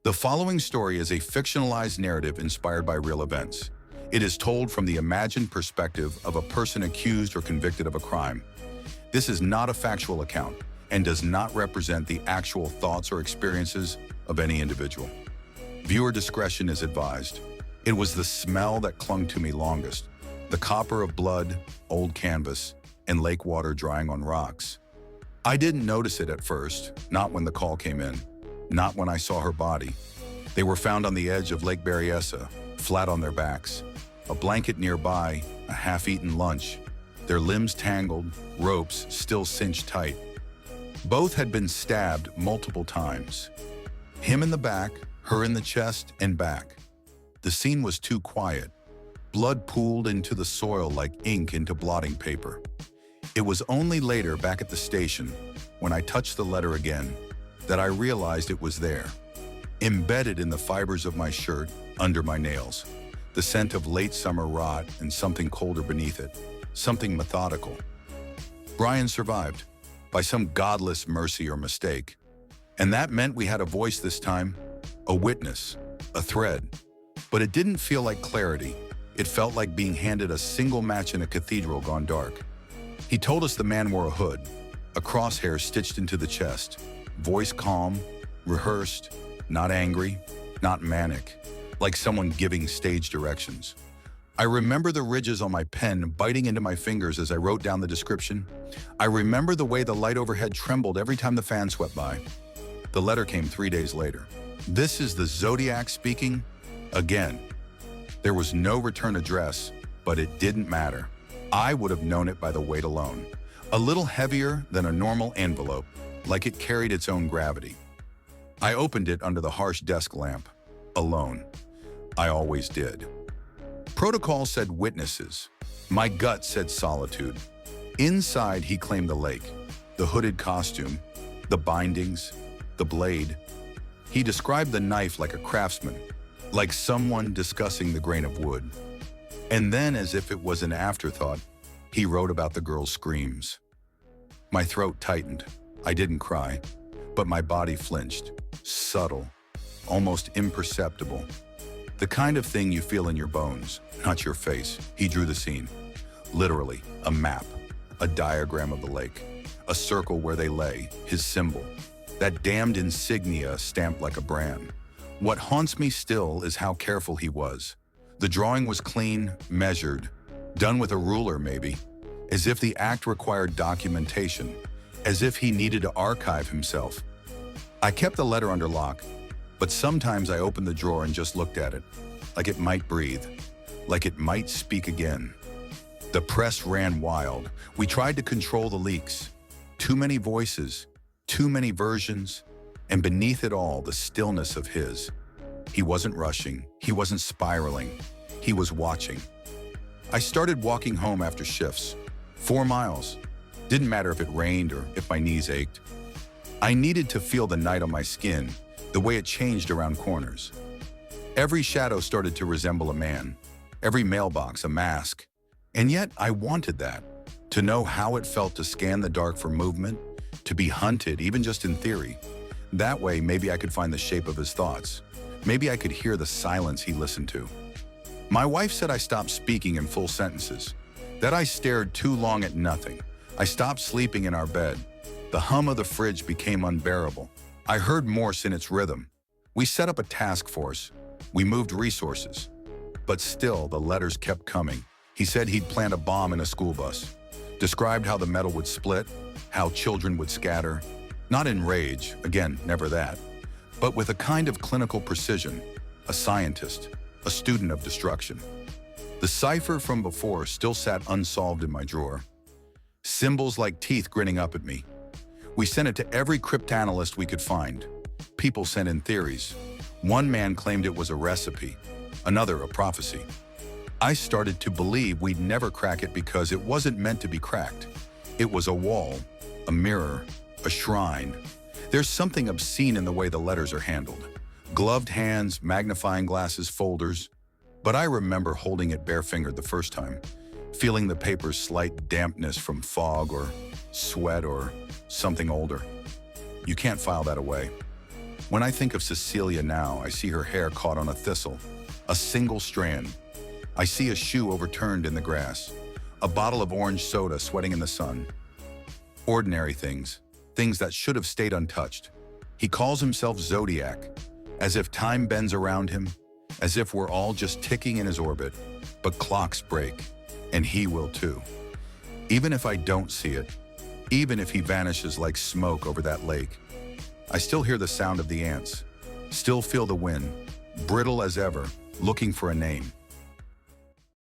The following story is a fictionalized narrative inspired by real events. It is told from the imagined perspective of a person accused or convicted of a crime. This is not a factual account and does not represent the actual thoughts or experiences of any individual. Viewer discretion is advised. It was the smell that clung to me longest, the copper of blood, old canvas, and lake water drying on rocks. I didn't notice it at first, not when the call came in. Not when I saw her body. They were found on the edge of Lake Berryessa, flat on their backs. A blanket nearby, a half-eaten lunch. Their limbs tangled, ropes still cinched tight. Both had been stabbed multiple times. Him in the back, her in the chest and back. The scene was too quiet. Blood pooled into the soil like ink into blotting paper. It was only later, back at the station, when I touched the letter again, that I realized it was there, embedded in the fibers of my shirt, under my nails, the scent of late summer rot and something colder beneath it, something methodical. Brian survived, by some godless mercy or mistake. And that meant we had a voice this time, a witness, a thread. But it didn't feel like clarity. It felt like being handed a single match in a cathedral gone dark. He told us the man wore a hood, a crosshair stitched into the chest. Voice calm, rehearsed, not angry, not manic, like someone giving stage directions. I remember the ridges on my pen biting into my fingers as I wrote down the description. I remember the way the light overhead trembled every time the fan swept by. The letter came 3 days later. This is the Zodiac speaking again. There was no return address, but it didn't matter. I would have known it by the weight alone. A little heavier than a normal envelope, like it carried its own gravity. I opened it under the harsh desk lamp, alone. I always did. Protocol said witnesses. My gut said solitude. Inside, he claimed the lake, the hooded costume, the bindings, the blade. He described the knife like a craftsman, like someone discussing the grain of wood. And then, as if it was an afterthought, he wrote about the girl's screams. My throat tightened. I didn't cry, but my body flinched, subtle, almost imperceptible. The kind of thing you feel in your bones, not your face. He drew the scene. Literally, a map, a diagram of the lake, a circle where they lay, his symbol, that damned insignia stamped like a brand. What haunts me still is how careful he was. The drawing was clean, measured, done with a ruler maybe, as if the act required documentation, as if he needed to archive himself. I kept the letter under lock, but sometimes I opened the drawer and just looked at it, like it might breathe, like it might speak again. The press ran wild. We tried to control the leaks. Too many voices, too many versions, and beneath it all, the stillness of his. He wasn't rushing, he wasn't spiraling, he was watching. I started walking home after shifts, 4 miles. Didn't matter if it rained or if my knees ached. I needed to feel the night on my skin, the way it changed around corners. Every shadow started to resemble a man, every mailbox a mask. And yet I wanted that, to know how it felt to scan the dark for movement, to be hunted, even just in theory. That way, maybe I could find the shape of his thoughts. Maybe I could hear the silence he listened to. My wife said I stopped speaking in full sentences, that I stared too long at nothing. I stopped sleeping in our bed. The hum of the fridge became unbearable. I heard Morse in its rhythm. We set up a task force. We moved resources. But still, the letters kept coming. He said he'd plant a bomb in a school bus, described how the metal would split, how children would scatter. Not in rage, again, never that, but with a kind of clinical precision, a scientist, a student of destruction. The cipher from before still sat unsolved in my drawer. Symbols like teeth grinning up at me. We sent it to every cryptanalyst we could find. People sent in theories. One man claimed it was a recipe, another a prophecy. I started to believe we'd never crack it because it wasn't meant to be cracked. It was a wall, a mirror, a shrine. There's something obscene in the way the letters are handled. Gloved hands, magnifying glasses, folders. But I remember holding it bare-fingered the first time, feeling the paper's slight dampness from fog or sweat or something older. You can't file that away. When I think of Cecilia now, I see her hair caught on a thistle, a single strand. I see a shoe overturned in the grass, a bottle of orange soda sweating in the sun. Ordinary things, things that should have stayed untouched. He calls himself Zodiac, as if time bends around him, as if we're all just ticking in his orbit. But clocks break, and he will too. Even if I don't see it, even if he vanishes like smoke over that lake, I still hear the sound of the ants, still feel the wind, brittle as ever, looking for a name.